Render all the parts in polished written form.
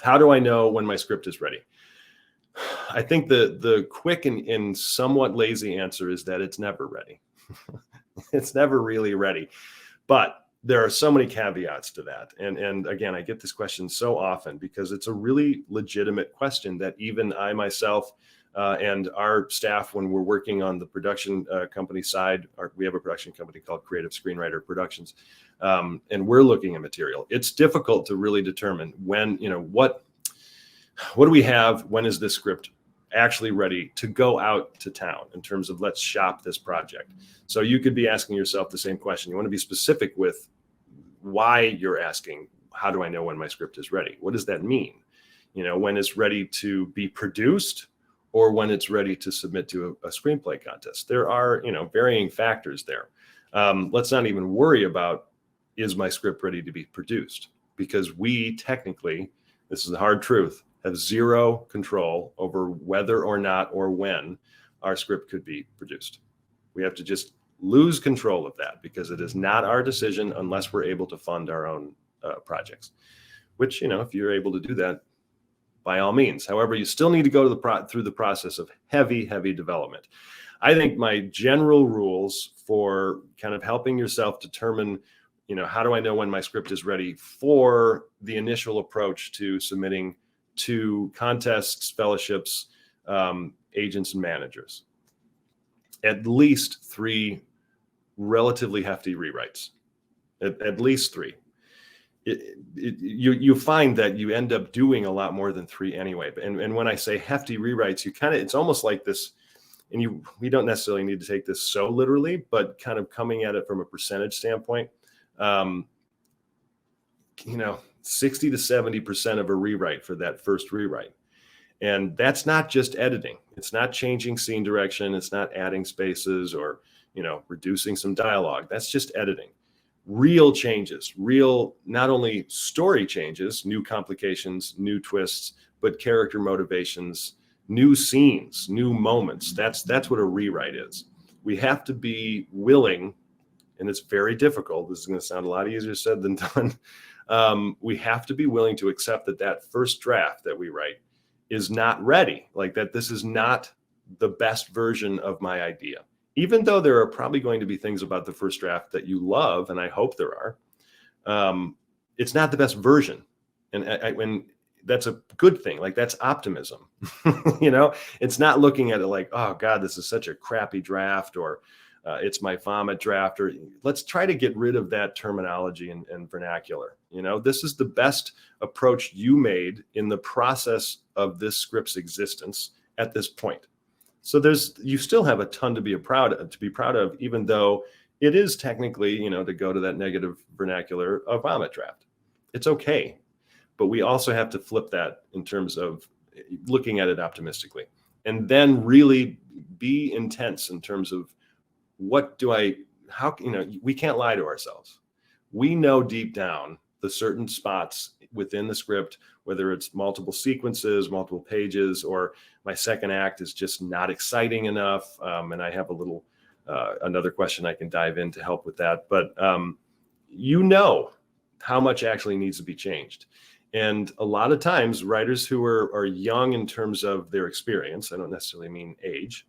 How do I know when my script is ready? I think the quick and somewhat lazy answer is that it's never ready. It's never really ready. But there are so many caveats to that. And again, I get this question so often because it's a really legitimate question that even I myself and our staff, when we're working on the production company side, we have a production company called Creative Screenwriter Productions, and we're looking at material. It's difficult to really determine when, what do we have? When is this script actually ready to go out to town in terms of let's shop this project? So you could be asking yourself the same question. You want to be specific with why you're asking, how do I know when my script is ready? What does that mean? When it's ready to be produced or when it's ready to submit to a screenplay contest. There are, varying factors there. Let's not even worry about, is my script ready to be produced? Because we technically, this is the hard truth, have zero control over whether or not or when our script could be produced. We have to just lose control of that because it is not our decision unless we're able to fund our own projects, which, if you're able to do that, by all means. However, you still need to go to through the process of heavy development. I think my general rules for kind of helping yourself determine, how do I know when my script is ready for the initial approach to submitting to contests, fellowships, agents, and managers. At least 3 relatively hefty rewrites. At least 3. You find that you end up doing a lot more than 3 anyway. And when I say hefty rewrites, it's almost like this, and we don't necessarily need to take this so literally, but kind of coming at it from a percentage standpoint, 60 to 70% of a rewrite for that first rewrite. And that's not just editing. It's not changing scene direction. It's not adding spaces or, reducing some dialogue. That's just editing. Real changes, not only story changes, new complications, new twists, but character motivations, new scenes, new moments. That's what a rewrite is. We have to be willing, and it's very difficult. This is going to sound a lot easier said than done. We have to be willing to accept that first draft that we write is not ready, like that this is not the best version of my idea. Even though there are probably going to be things about the first draft that you love, and I hope there are, it's not the best version. And that's a good thing. Like, that's optimism. It's not looking at it like, oh God, this is such a crappy draft, or it's my vomit draft, or let's try to get rid of that terminology and vernacular. This is the best approach you made in the process of this script's existence at this point. So you still have a ton to be proud of, even though it is technically, to go to that negative vernacular, a vomit draft. It's okay. But we also have to flip that in terms of looking at it optimistically, and then really be intense in terms of we can't lie to ourselves. We know deep down the certain spots within the script, whether it's multiple sequences, multiple pages, or my second act is just not exciting enough. And I have another question I can dive in to help with that. But how much actually needs to be changed. And a lot of times writers who are young in terms of their experience, I don't necessarily mean age,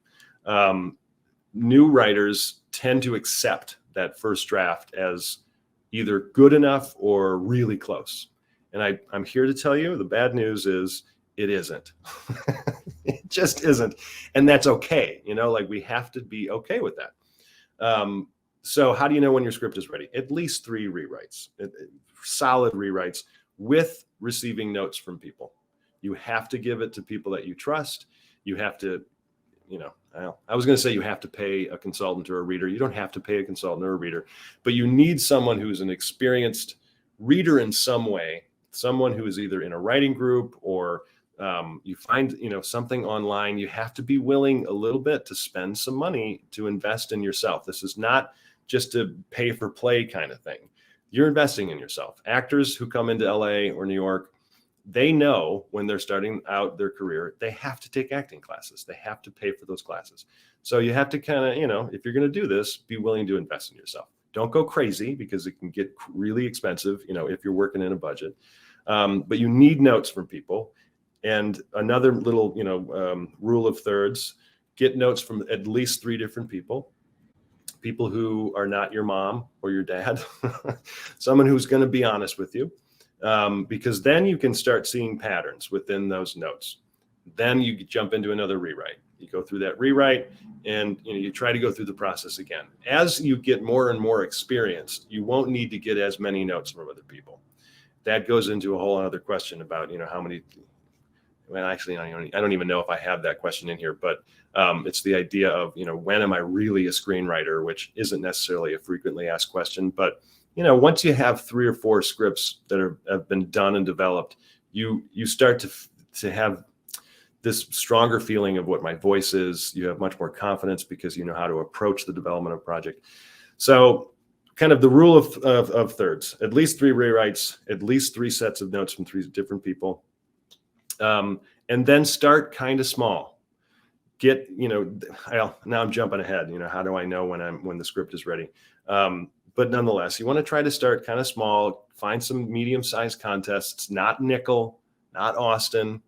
new writers tend to accept that first draft as either good enough or really close. And I'm here to tell you, the bad news is it isn't. It just isn't. And that's okay. We have to be okay with that. So how do you know when your script is ready? At least 3 rewrites, solid rewrites, with receiving notes from people. You have to give it to people that you trust. You have to, I was going to say you have to pay a consultant or a reader. You don't have to pay a consultant or a reader, but you need someone who's an experienced reader in some way, someone who is either in a writing group or you find, something online. You have to be willing a little bit to spend some money to invest in yourself. This is not just a pay for play kind of thing. You're investing in yourself. Actors who come into LA or New York, they know when they're starting out their career, they have to take acting classes. They have to pay for those classes. So you have to kind of, if you're going to do this, be willing to invest in yourself. Don't go crazy because it can get really expensive, if you're working in a budget. But you need notes from people. And another little, rule of thirds: get notes from at least 3 different people who are not your mom or your dad, someone who's going to be honest with you, because then you can start seeing patterns within those notes. Then you jump into another rewrite. You go through that rewrite, and you try to go through the process again. As you get more and more experienced, you won't need to get as many notes from other people. That goes into a whole other question about how many. Well, actually, I don't even know if I have that question in here, but it's the idea of, when am I really a screenwriter, which isn't necessarily a frequently asked question. But, once you have 3 or 4 scripts that have been done and developed, you start to have this stronger feeling of what my voice is. You have much more confidence because you know how to approach the development of a project. So kind of the rule of thirds: at least 3 rewrites, at least 3 sets of notes from 3 different people. And then start kind of small. Now I'm jumping ahead. How do I know when the script is ready? But nonetheless, you want to try to start kind of small. Find some medium-sized contests, not Nickel, not Austin.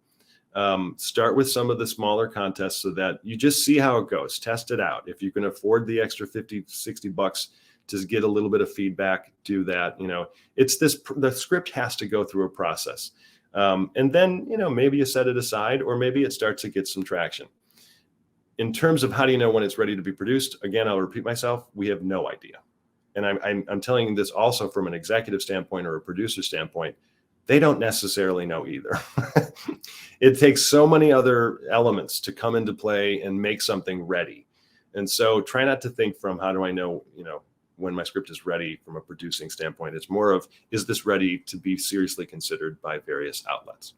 Start with some of the smaller contests so that you just see how it goes. Test it out. If you can afford the extra $50-$60 to get a little bit of feedback, do that. The script has to go through a process. And then, maybe you set it aside, or maybe it starts to get some traction. In terms of how do you know when it's ready to be produced? Again, I'll repeat myself. We have no idea. And I'm telling you this also from an executive standpoint or a producer standpoint. They don't necessarily know either. It takes so many other elements to come into play and make something ready. And so try not to think from how do I know, when my script is ready from a producing standpoint. It's more of, is this ready to be seriously considered by various outlets?